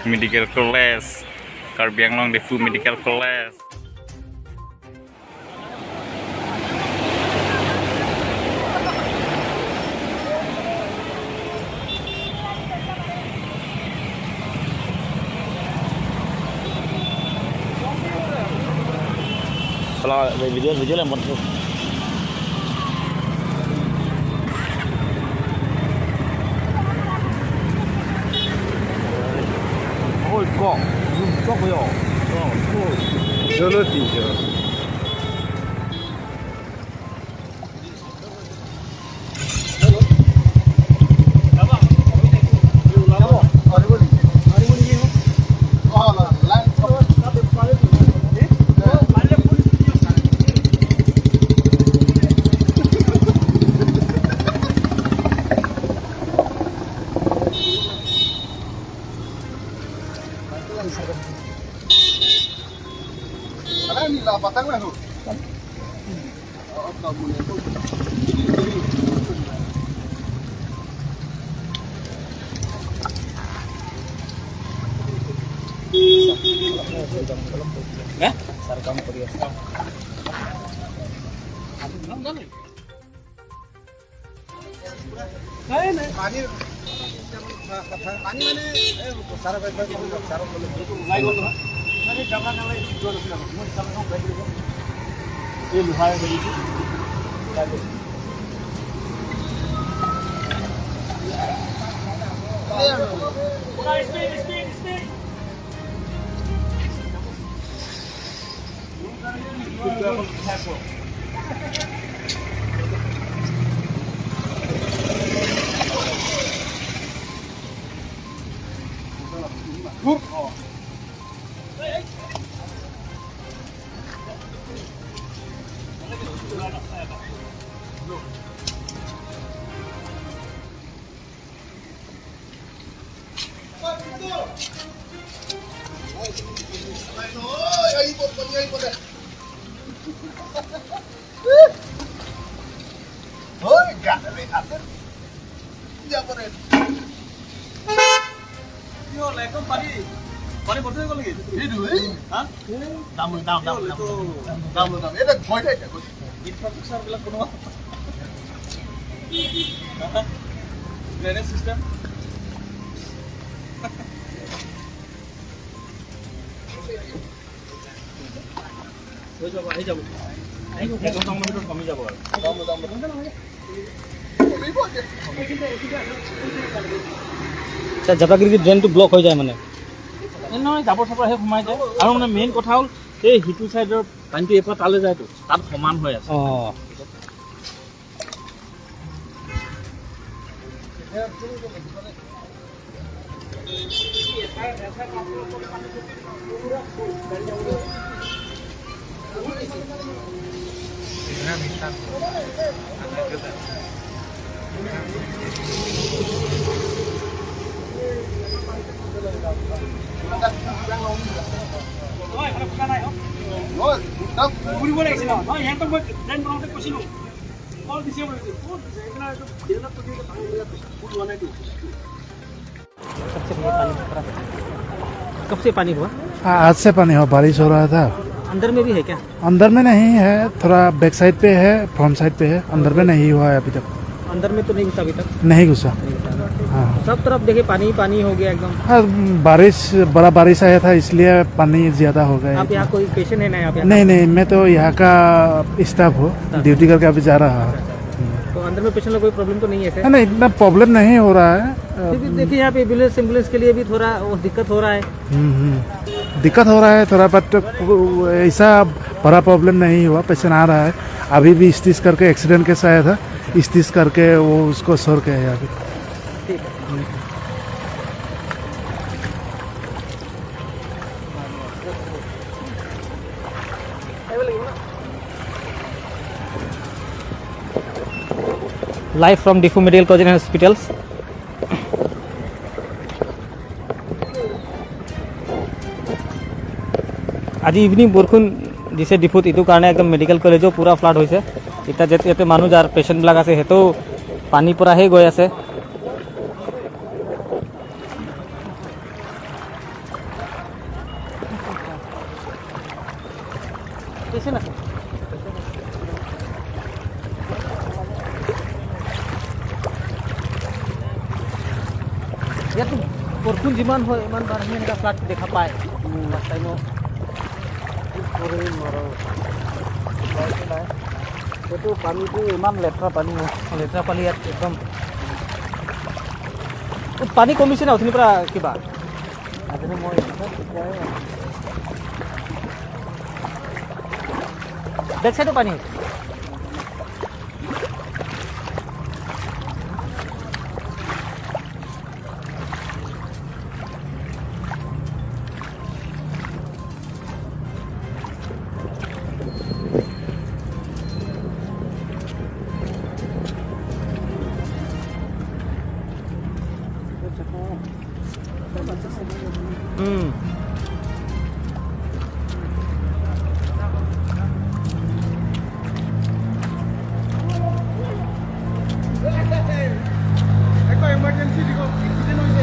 Medical College, Karbi Anglong Defu Medical College. Kalau video yang mau 거, 쩌고요. 저런 뒤죠. Patang lah tu. Sarkam Korea. पानी मैंने सारा bag सारा live होता है मैंने कैमरा का लाइव जो लगा मुझे कैमरा का बैग देखो ये लुहाया गई थी पूरा स्पीड पानी बोलते को लगी ये दो हां दाम এটা ভয় থাকে ইনফ্রাস্ট্রাকচার গুলো কোনো ড্রেনেজ সিস্টেম হয়ে যাব এই যাব এই ঘন্টা ভিতর কমে যাব আর দাম জাপাগিরি ড্রেনটো ব্লক হৈ যায় মানে নহয় জাবৰ চাবৰ আহি সোমাই যায় আৰু মানে মেইন কথা হ'ল এই হিটু সাইডৰ পানীটো এপা তালে যায়তো তাত সমান হৈ আছে कब से पानी हुआ? आज से पानी हुआ, बारिश हो रहा था। अंदर में भी है क्या? अंदर में नहीं है, थोड़ा बैक साइड पे है, फ्रंट साइड पे है, अंदर में नहीं हुआ है अभी तक। अंदर में तो नहीं घुसा अभी तक? नहीं घुसा। हाँ सब तरफ देखिए पानी ही पानी हो गया एकदम। हाँ, बारिश बड़ा बारिश आया था इसलिए पानी ज्यादा हो गया। आप यहाँ कोई पेशेंट है ना यहाँ पे? नहीं, मैं तो यहाँ का स्टाफ हूँ, ड्यूटी करके अभी जा रहा हूँ। तो अंदर में पेशेंट कोई प्रॉब्लम तो नहीं है? नहीं, इतना प्रॉब्लम नहीं हो रहा है। देखिए यहाँ पे एम्बुलेंस के लिए भी थोड़ा दिक्कत हो रहा है। दिक्कत हो रहा है थोड़ा, बट ऐसा बड़ा प्रॉब्लम नहीं हुआ। पेशेंट आ रहा है, अभी भी स्टिच करके एक्सीडेंट केस आया था, स्टिच करके वो उसको सर के है अभी। Live from Defu Medical College and Hospitals. আজি ইভিনিং বৰষুণ দিছে ডিফুত, এইটো কাৰণে একদম মেডিকেল কলেজো পুৰা ফ্লাড হৈছে। এতিয়া ইয়াতে মানুহ যাৰ পেচেণ্টবিলাক আছে সেইটো পানীৰ পৰাহে গৈ আছে। ইয়াতো বৰষুণ যিমান হয় ইমান বাৰ আমি এনেকুৱা ফ্লাড দেখা পায় লাষ্ট টাইমত সেইটো পানীটো ইমান লেতেৰা পানী ইয়াত একদম পানী কমিছে না অথনিৰ পৰা কিবা আজিনো মই বেক চাইডো পানী একো এমাৰ্জেঞ্চি দিব এক্সিডেণ্ট হৈছে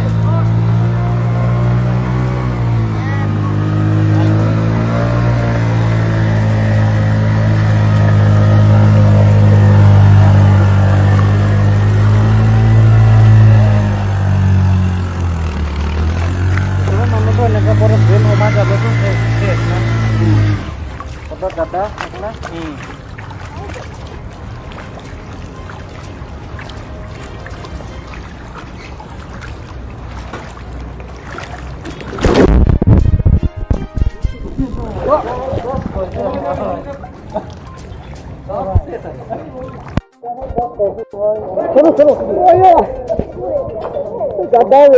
মানুহটো এনেকৈ বৰ ট্ৰেইন সোমাই যাবতো ক'ৰবাত দাদা আপোনাৰ चलो चलो गड्ढा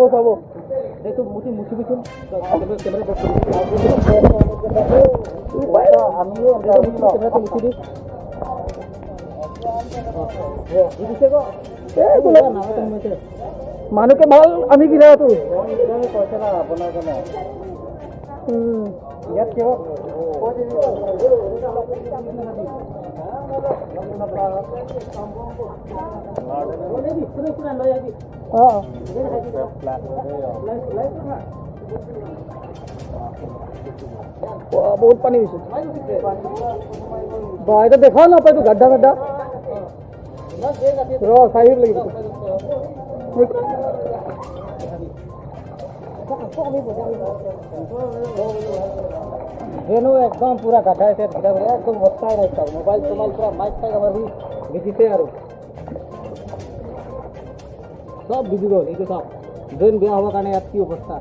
सब देखो मुठी मुठी भी মানুহ কে ভাল আমি গিলা তো ইয়াত কিয় बहुत पानी तो देखा ना पाए तो गड्ढा गड्ढा साइड लगी जेनो एकदम पूरा गड्ढा है एकदम बस्ता है मोबाइल पूरा माइक तक भी भिजिते सब भिजी गल ये सब ड्रेन बेया हवा कारण यात की अवस्था